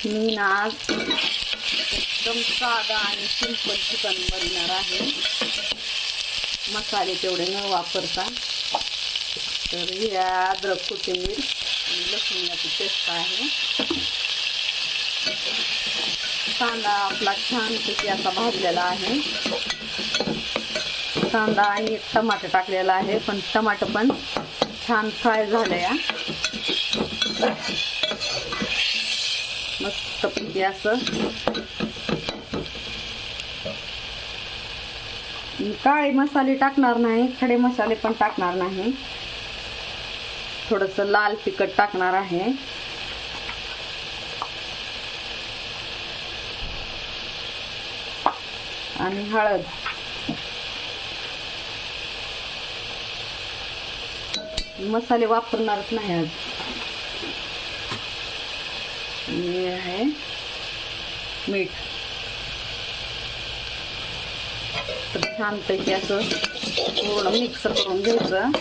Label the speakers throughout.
Speaker 1: मी ना आज एकदम साधा आणि सिंपल चिकन बनवणार आहे, मसाले तेवढे न वापरता. तर ही अद्रक, कोथिंबीर आणि लसूणाची पेस्ट आहे. कांदा आपला छानपैकी असा भाजलेला आहे. कांदा आणि एक टमाटर टाकलेला आहे, पण टमाटर पण छान फ्राय झालं या. मस्तपैकी असं काळे मसाले टाकणार नाही, खडे मसाले पण टाकणार नाही. थोडंसं लाल तिखट टाकणार आहे. आणि हळद. मसाले वापरणारच नाही आज. हे आहे मीठ. तर छानपैकी असं पूर्ण मिक्स करून घ्यायचं.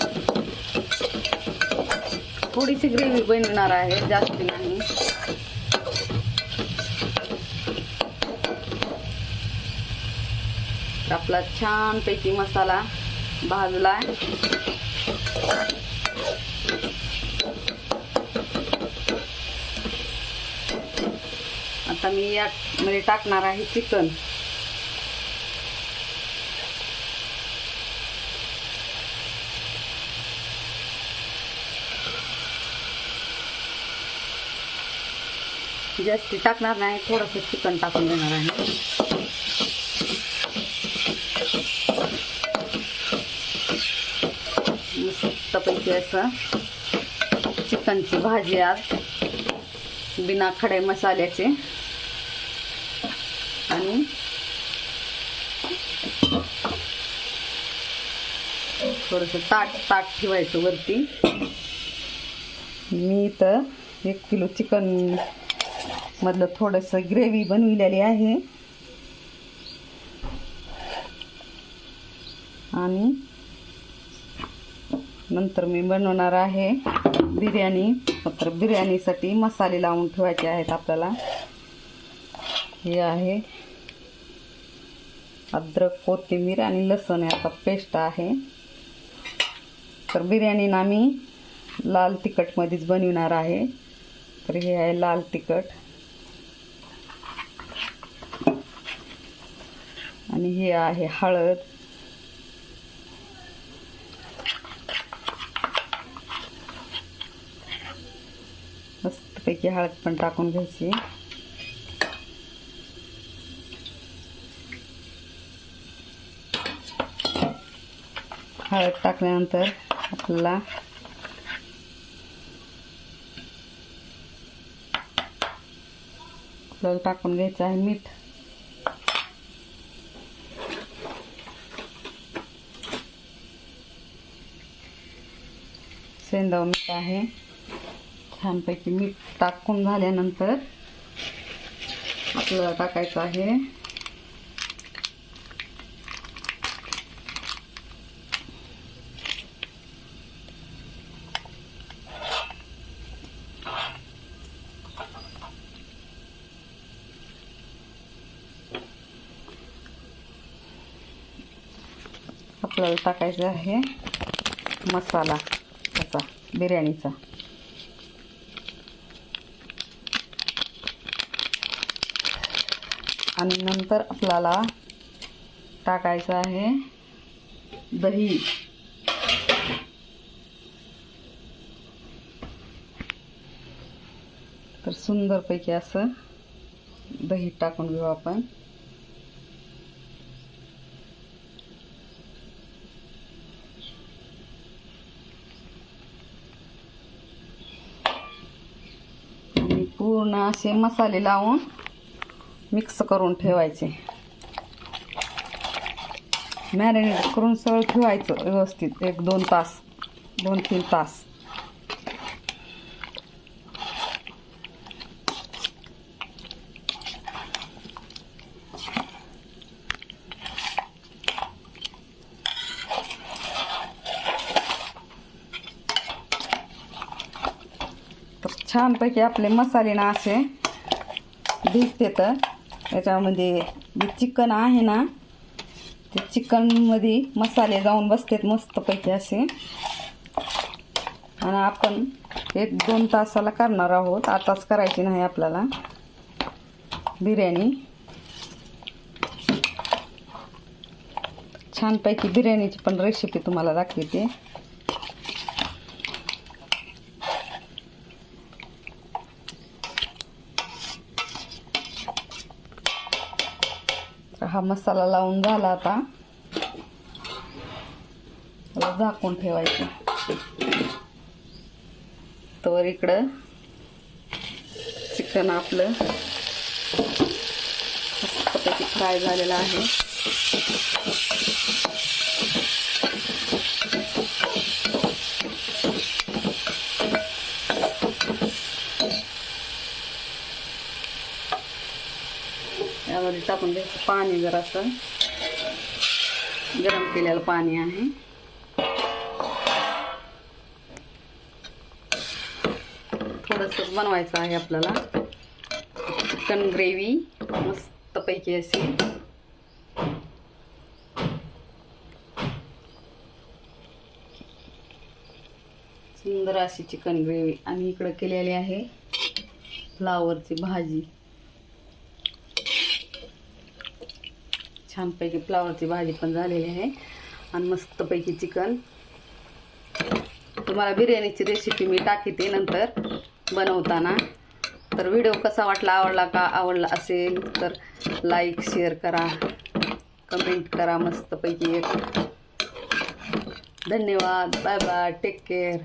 Speaker 1: थोडीशी ग्रेव्ही बनवणार आहे, जास्त नाही. आपला छानपैकी मसाला भाजला. आता मी यामध्ये टाकणार आहे चिकन. जास्ती टाकणार नाही, थोडंसं चिकन टाकून देणार आहे. मस्तपैकी असं चिकनची भाजी आज बिना खडे मसाल्याचे. आणि थोडंसं ताट ठेवायचं वरती. मी इथं 1 किलो चिकन मधलं थोडंसं ग्रेव्ही बनविलेली आहे. आणि नंतर मी बनवणार आहे बिर्याणी. तर बिर्याणीसाठी मसाले लावून ठेवायचे आहेत आपल्याला. हे आहे अद्रक, कोथिंबीर आणि लसूण याचा पेस्ट आहे. तर बिर्याणी ना मी लाल तिखट मध्येच बनवणार आहे. तर हे आहे लाल तिखट. आणि हे आहे हळद. मस्तपैकी हळद पण टाकून घ्यायची. हळद टाकल्यानंतर आपल्याला टाकून घ्यायचं आहे मीठ. सेंधव मीठ आहे. छानपैकी मीठ टाकून झाल्यानंतर आपल्याला टाकायचं आहे मसाला त्याचा बिर्याणीचा. आणि नंतर आपल्याला टाकायचं आहे दही. तर सुंदरपैकी असं दही टाकून घेऊ आपण. आणि पूर्ण असे मसाले लावून मिक्स करून ठेवायचे. मॅरिनेट करून सगळं ठेवायचं व्यवस्थित 1-2 तास, 2-3 तास. छानपैकी आपले मसाले ना असे भिजते तर त्याच्यामध्ये जे चिकन आहे ना ते चिकनमध्ये मसाले जाऊन बसतात मस्तपैकी असे. आणि आपण 1-2 तासाला करणार आहोत, आताच करायची नाही आपल्याला बिर्याणी. छानपैकी बिर्याणीची पण रेसिपी तुम्हाला दाखवते. हा मसाला लावून झाला, आता झाकून ठेवायचं. तर इकडं चिकन आपलं मस्तपैकी फ्राय झालेलं आहे. यामध्ये टाकून द्यायचं पाणी, जरासं गरम केलेलं पाणी आहे. थोडंसं बनवायचं आहे आपल्याला चिकन ग्रेव्ही मस्तपैकी अशी. सुंदर अशी चिकन ग्रेव्ही. आणि इकडं केलेली आहे फ्लावरची भाजी. छानपैकी फ्लावरची भाजी पण झालेली आहे आणि मस्तपैकी चिकन. तुम्हाला बिर्याणीची रेसिपी मी टाकते नंतर बनवताना. तर व्हिडिओ कसा वाटला, आवडला असेल तर लाईक शेअर करा, कमेंट करा मस्तपैकी एक. धन्यवाद. Bye bye. Take care.